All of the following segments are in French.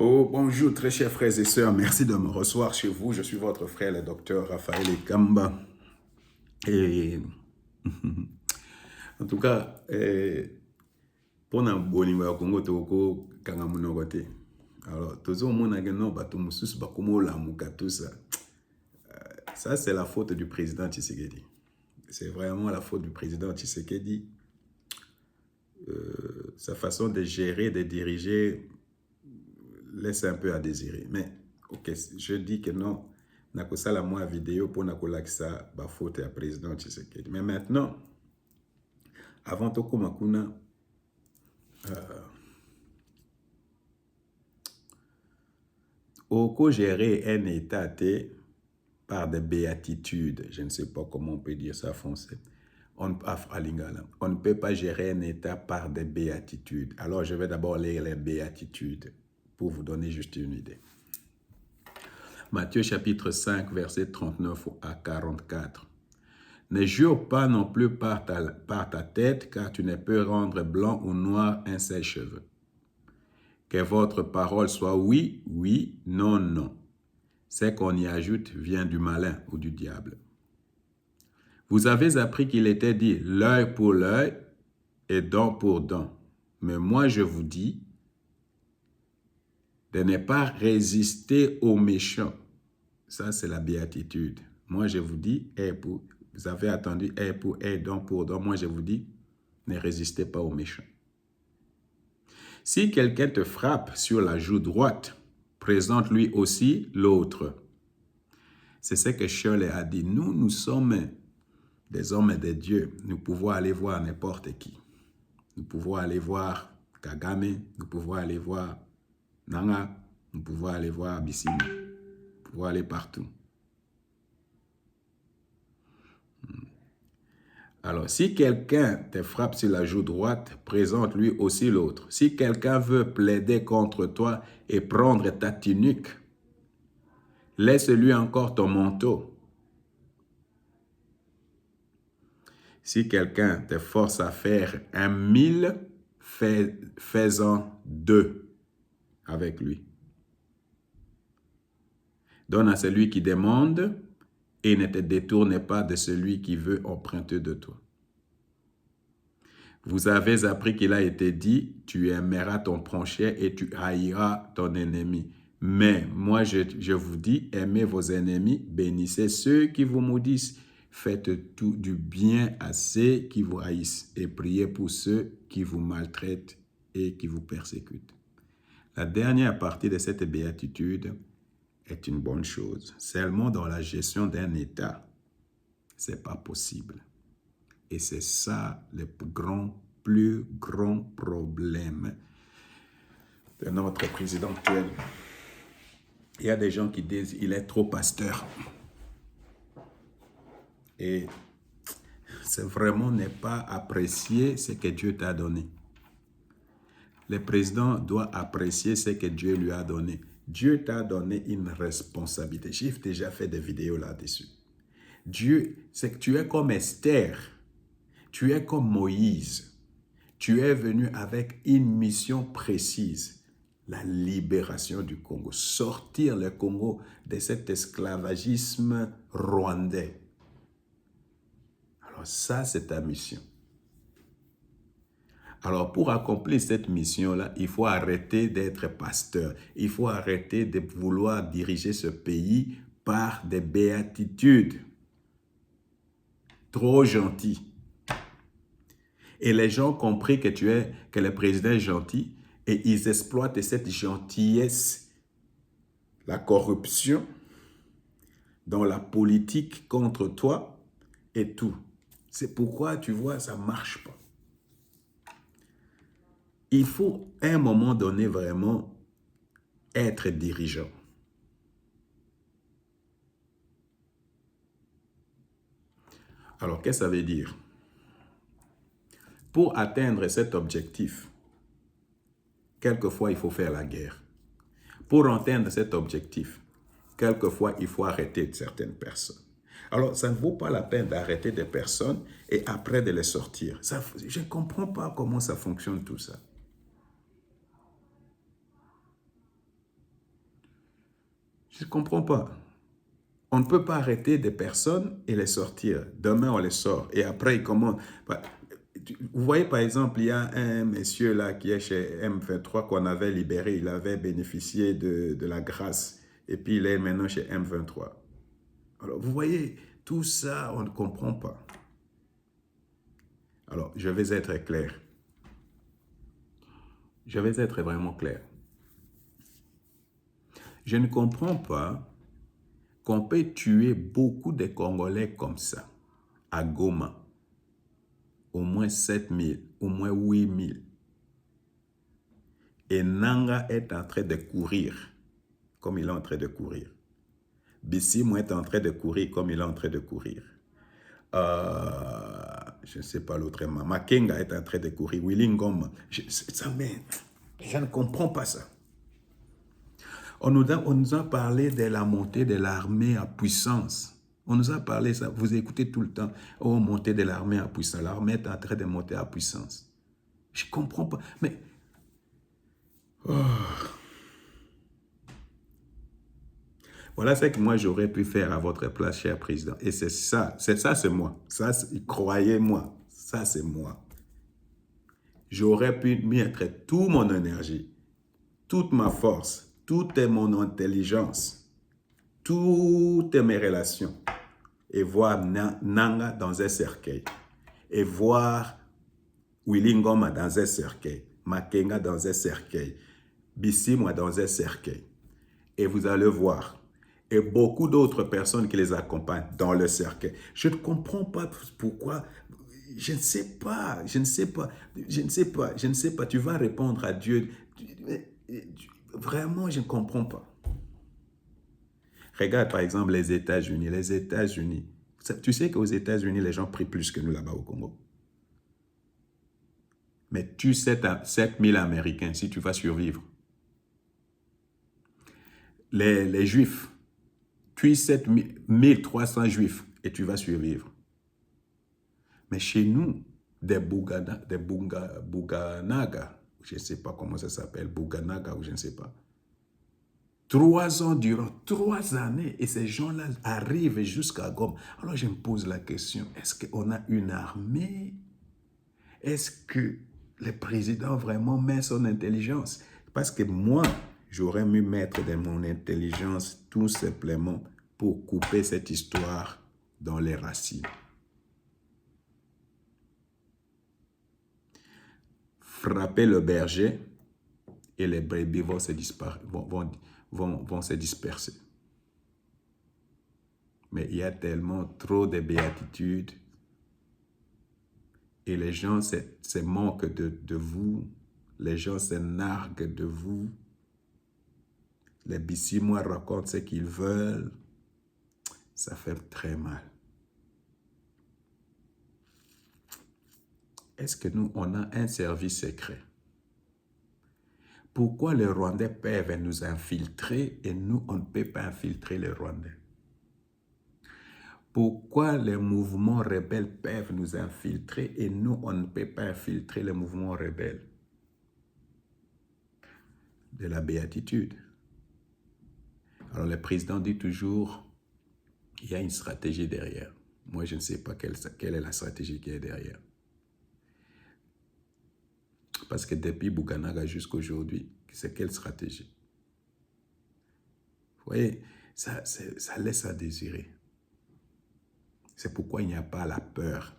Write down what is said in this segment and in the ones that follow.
Oh, bonjour, très chers frères et sœurs. Merci de me recevoir chez vous. Je suis votre frère, le docteur Raphaël Ekamba. Et en tout cas, pour nous, Bolingo Congo, Toko, Kangamunogote. Alors, tous au monde, non, Batumusus, Bakumola, Mukatusa. Ça, c'est la faute du président Tshisekedi. C'est vraiment la faute du président Tshisekedi. Sa façon de gérer, de diriger, laisse un peu à désirer. Mais, ok, je dis que non, n'a que ça la moi vidéo pour n'a que ça ba faute à président Tshisekedi. Mais maintenant, avant tout comme Akuna, Oko gérer un état par des béatitudes. Je ne sais pas comment on peut dire ça en français. On ne peut pas gérer un état par des béatitudes. Alors, je vais d'abord lire les béatitudes pour vous donner juste une idée. Matthieu chapitre 5, verset 39 à 44. Ne jure pas non plus par ta tête, car tu ne peux rendre blanc ou noir un seul cheveu. Que votre parole soit oui, oui, non, non. Ce qu'on y ajoute vient du malin ou du diable. Vous avez appris qu'il était dit l'œil pour l'œil et dent pour dent. Mais moi je vous dis de ne pas résister aux méchants. Ça c'est la béatitude. Moi je vous dis, vous avez attendu œil pour œil, dent pour dent. Moi je vous dis, ne résistez pas aux méchants. Si quelqu'un te frappe sur la joue droite, présente-lui aussi l'autre. C'est ce que Shirley a dit. Nous sommes des hommes et des dieux. Nous pouvons aller voir n'importe qui. Nous pouvons aller voir Kagame, nous pouvons aller voir Nanga, nous pouvons aller voir Abyssinie. Nous pouvons aller partout. Alors, si quelqu'un te frappe sur la joue droite, présente-lui aussi l'autre. Si quelqu'un veut plaider contre toi et prendre ta tunique, laisse-lui encore ton manteau. Si quelqu'un te force à faire 1000, fais-en 2 avec lui. Donne à celui qui demande et ne te détourne pas de celui qui veut emprunter de toi. Vous avez appris qu'il a été dit, tu aimeras ton prochain et tu haïras ton ennemi. Mais moi, je vous dis, aimez vos ennemis, bénissez ceux qui vous maudissent, faites tout du bien à ceux qui vous haïssent et priez pour ceux qui vous maltraitent et qui vous persécutent. La dernière partie de cette béatitude est une bonne chose. Seulement dans la gestion d'un État, ce n'est pas possible. Et c'est ça le plus grand problème de notre président actuel. Il y a des gens qui disent qu'il est trop pasteur. Et c'est vraiment ne pas apprécier ce que Dieu t'a donné. Le président doit apprécier ce que Dieu lui a donné. Dieu t'a donné une responsabilité. J'ai déjà fait des vidéos là-dessus. Dieu, c'est que tu es comme Esther. Tu es comme Moïse. Tu es venu avec une mission précise. La libération du Congo. Sortir le Congo de cet esclavagisme rwandais. Alors ça, c'est ta mission. Alors, pour accomplir cette mission-là, il faut arrêter d'être pasteur. Il faut arrêter de vouloir diriger ce pays par des béatitudes. Trop gentil. Et les gens ont compris que le président est gentil et ils exploitent cette gentillesse, la corruption, dans la politique contre toi et tout. C'est pourquoi, tu vois, ça ne marche pas. Il faut, à un moment donné, vraiment être dirigeant. Alors, qu'est-ce que ça veut dire? Pour atteindre cet objectif, quelquefois, il faut faire la guerre. Pour atteindre cet objectif, quelquefois, il faut arrêter certaines personnes. Alors, ça ne vaut pas la peine d'arrêter des personnes et après de les sortir. Ça, je ne comprends pas comment ça fonctionne tout ça. Je ne comprends pas. On ne peut pas arrêter des personnes et les sortir. Demain, on les sort. Et après, comment... Vous voyez, par exemple, il y a un monsieur là qui est chez M23 qu'on avait libéré. Il avait bénéficié de la grâce. Et puis, il est maintenant chez M23. Alors, vous voyez, tout ça, on ne comprend pas. Alors, je vais être clair. Je vais être vraiment clair. Je ne comprends pas qu'on peut tuer beaucoup de Congolais comme ça, à Goma. Au moins 7000, au moins 8000. Et Nanga est en train de courir, comme il est en train de courir. Bissimo est en train de courir, comme il est en train de courir. Je ne sais pas l'autre. Makenga est en train de courir. Willy Ngoma. Je ne comprends pas ça. On nous a parlé de la montée de l'armée à puissance. On nous a parlé ça. Vous écoutez tout le temps. Oh, montée de l'armée à puissance. L'armée est en train de monter à puissance. Je ne comprends pas. Mais... Oh. Voilà ce que moi j'aurais pu faire à votre place, cher président. Et c'est ça, c'est moi. Ça, croyez-moi, ça c'est moi. J'aurais pu mettre toute mon énergie, toute ma force, toute mon intelligence, toutes mes relations et voir Nanga dans un cercueil. Et voir Willy Ngoma dans un cercueil, Makenga dans un cercueil, Bissimo dans un cercueil. Et vous allez voir. Et beaucoup d'autres personnes qui les accompagnent dans le cercueil. Je ne comprends pas pourquoi. Je ne sais pas. Tu vas répondre à Dieu. Vraiment, je ne comprends pas. Regarde par exemple les États-Unis. Les États-Unis. Tu sais qu'aux États-Unis, les gens prient plus que nous là-bas au Congo. Mais tu sais, 7000 Américains, si tu vas survivre. Les Juifs. Puis 7300 Juifs et tu vas survivre. Mais chez nous, des Bouganaga, je ne sais pas comment ça s'appelle, Bouganaga ou je ne sais pas. 3 ans durant 3 années et ces gens-là arrivent jusqu'à Goma. Alors je me pose la question, est-ce qu'on a une armée? Est-ce que le président vraiment met son intelligence? Parce que moi, j'aurais mieux mettre de mon intelligence tout simplement pour couper cette histoire dans les racines. Frapper le berger et les brebis vont se disperser. Mais il y a tellement trop de béatitude et les gens se moquent de vous, les gens se narguent de vous. Les Bissimois racontent ce qu'ils veulent. Ça fait très mal. Est-ce que nous, on a un service secret? Pourquoi les Rwandais peuvent nous infiltrer et nous, on ne peut pas infiltrer les Rwandais? Pourquoi les mouvements rebelles peuvent nous infiltrer et nous, on ne peut pas infiltrer les mouvements rebelles? De la béatitude. Alors, le président dit toujours, il y a une stratégie derrière. Moi, je ne sais pas quelle est la stratégie qui est derrière. Parce que depuis Bouganaga jusqu'à aujourd'hui, c'est quelle stratégie? Vous voyez, ça laisse à désirer. C'est pourquoi il n'y a pas la peur,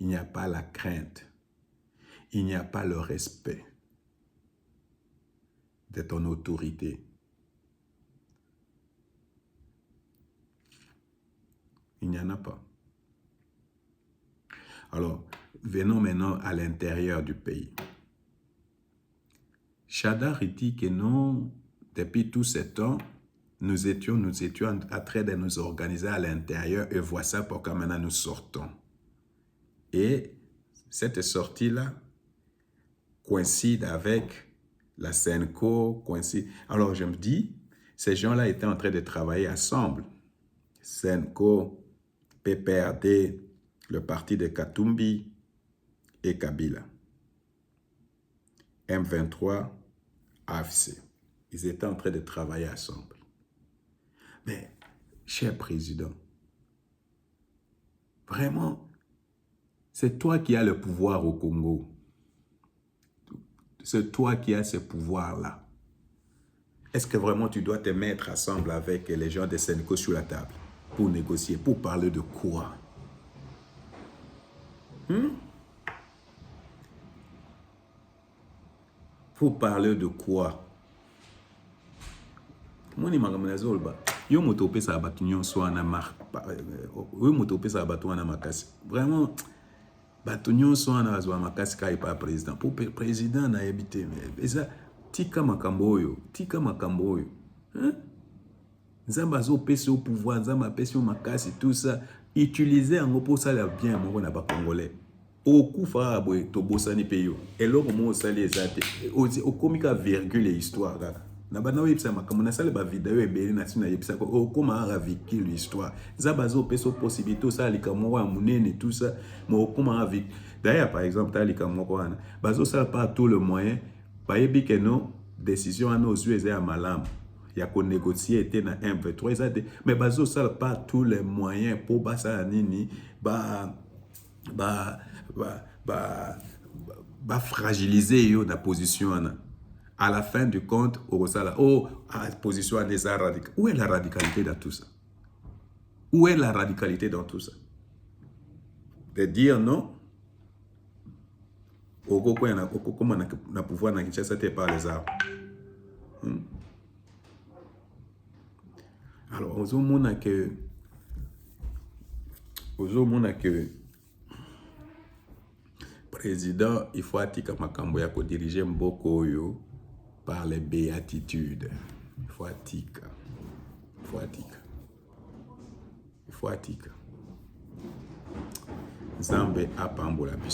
il n'y a pas la crainte, il n'y a pas le respect de ton autorité. Il n'y en a pas. Alors, venons maintenant à l'intérieur du pays. Chadar dit que non, depuis tout ce temps, nous étions en train de nous organiser à l'intérieur et voici pourquoi maintenant nous sortons. Et cette sortie-là coïncide avec la Senco, coïncide. Alors je me dis, ces gens-là étaient en train de travailler ensemble. Senco, PPRD, le parti de Katumbi et Kabila. M23, AFC. Ils étaient en train de travailler ensemble. Mais, cher président, vraiment, c'est toi qui as le pouvoir au Congo. C'est toi qui as ce pouvoir-là. Est-ce que vraiment tu dois te mettre ensemble avec les gens de Senco sur la table pour négocier, pour parler de quoi? Pour parler de quoi? Moi, je suis yo moto pesa abatu nyonso wana yo moto pesa abatu wana makasi. Vraiment, batu nyonso wana bazwa makasi kai pa président. Pour président na yebite eza tika makambo oyo, tika makambo oyo. Nzamba zo pesa au pouvoir, nzamba pesa makasi tout ça, utiliser en pour ça la bien mo na ba congolais. Okufa abwe to bosani pe yo. Eloko mo sali ezate. Okomika virgule histoire kaka. Na bana webisa makambo na sale ba video ebele na tina yebisa ko okoma raviki l'histoire. Nzamba zo pesa possibilité ça likamwa wa munene tout ça, mo okoma raviki. D'ailleurs par exemple ta likamwa ko wana, bazo sala pas tout le moyen, ba yebi que non décision à nos yeux ya malamu. Il y a qu'on négocier était dans M23 mais bazo sala pas tous les moyens pour basa nini fragiliser yo la position à la fin du compte au sala position des radicaux. Où est la radicalité dans tout ça? Où est la radicalité dans tout ça? De dire non au Goko na pouvoir na Kinshasa te par les armes. Alors, aux hommes que président, il faut attirer makambo ya ko diriger mboko yo par les béatitudes. Il faut attirer. Zambe apambola biso.